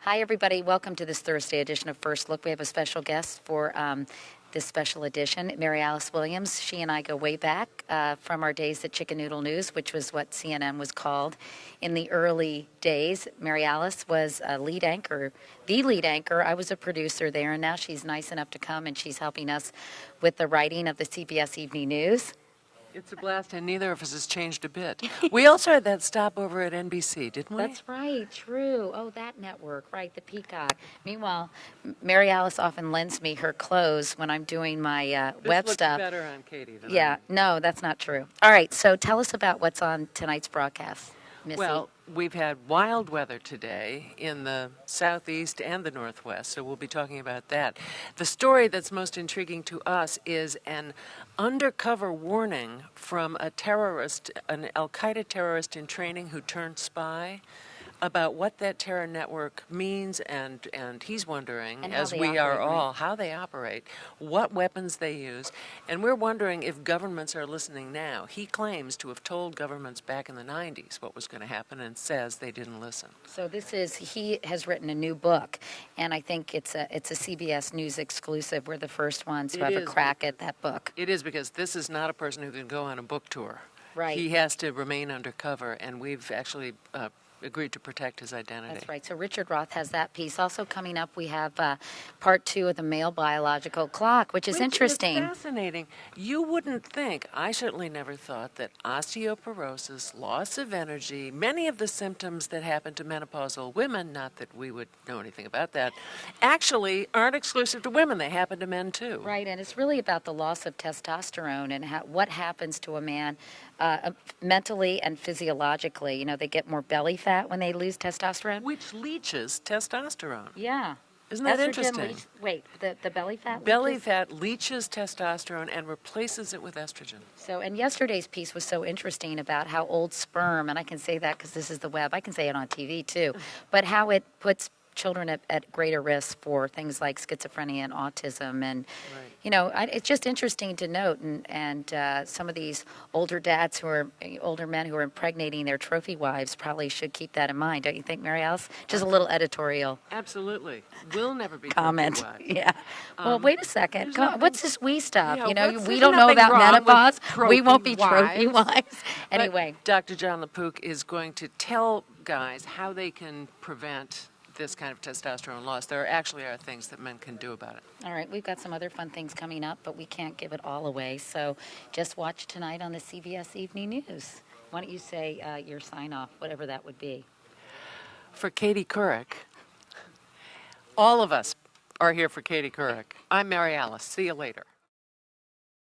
Hi, everybody. Welcome to this Thursday edition of First Look. We have a special guest for this special edition, Mary Alice Williams. She and I go way back from our days at Chicken Noodle News, which was what CNN was called in the early days. Mary Alice was a lead anchor, the lead anchor. I was a producer there, and now she's nice enough to come, and she's helping us with the writing of the CBS Evening News. It's a blast, and neither of us has changed a bit. We also had that stopover at NBC, didn't we? That's right, true. Oh, that network, right, the Peacock. Meanwhile, Mary Alice often lends me her clothes when I'm doing my web this stuff. looks better on Katie than Yeah, no, that's not true. All right, so tell us about what's on tonight's broadcast, Missy. Well, we've had wild weather today in the southeast and the northwest, so we'll be talking about that. The story that's most intriguing to us is an undercover warning from a terrorist, an Al-Qaeda terrorist in training who turned spy, about what that terror network means, and he's wondering, And as how they we are operate, all, right? how they operate, what weapons they use, and we're wondering if governments are listening now. He claims to have told governments back in the 90s what was going to happen and says they didn't listen. So he has written a new book, and I think it's a CBS News exclusive. We're the first ones to It have a is. crack at that book. It is, because this is not a person who can go on a book tour. Right. He has to remain undercover, and we've actually agreed to protect his identity. That's right. So Richard Roth has that piece. Also coming up, we have part 2 of the male biological clock, which is interesting. It's fascinating. You wouldn't think, I certainly never thought, that osteoporosis, loss of energy, many of the symptoms that happen to menopausal women, not that we would know anything about that, actually aren't exclusive to women. They happen to men too. Right, and it's really about the loss of testosterone and what happens to a man mentally and physiologically. You know, they get more belly fat when they lose testosterone. Which leaches testosterone. Yeah. Isn't that Estrogen interesting? Wait, the belly fat? Belly leaches? fat leaches testosterone and replaces it with estrogen. So, and yesterday's piece was so interesting about how old sperm, and I can say that because this is the web, I can say it on TV too, but how it puts children at greater risk for things like schizophrenia and autism. And, Right. you know, it's just interesting to note. And some of these older dads older men who are impregnating their trophy wives probably should keep that in mind. Don't you think, Mary Alice? Just a little editorial Absolutely. We'll never be comment. trophy wives. Yeah. Well, wait a second. there's Come on, nothing- what's this we stuff? Yeah, You know, what's- we there's don't know nothing about wrong with menopause. We trophy won't be trophy wives. wives. But Anyway. Dr. John LaPook is going to tell guys how they can prevent this kind of testosterone loss. There actually are things that men can do about it. All right, we've got some other fun things coming up, but we can't give it all away. So just watch tonight on the CBS Evening News. Why don't you say your sign-off, whatever that would be? For Katie Couric, all of us are here for Katie Couric. I'm Mary Alice. See you later.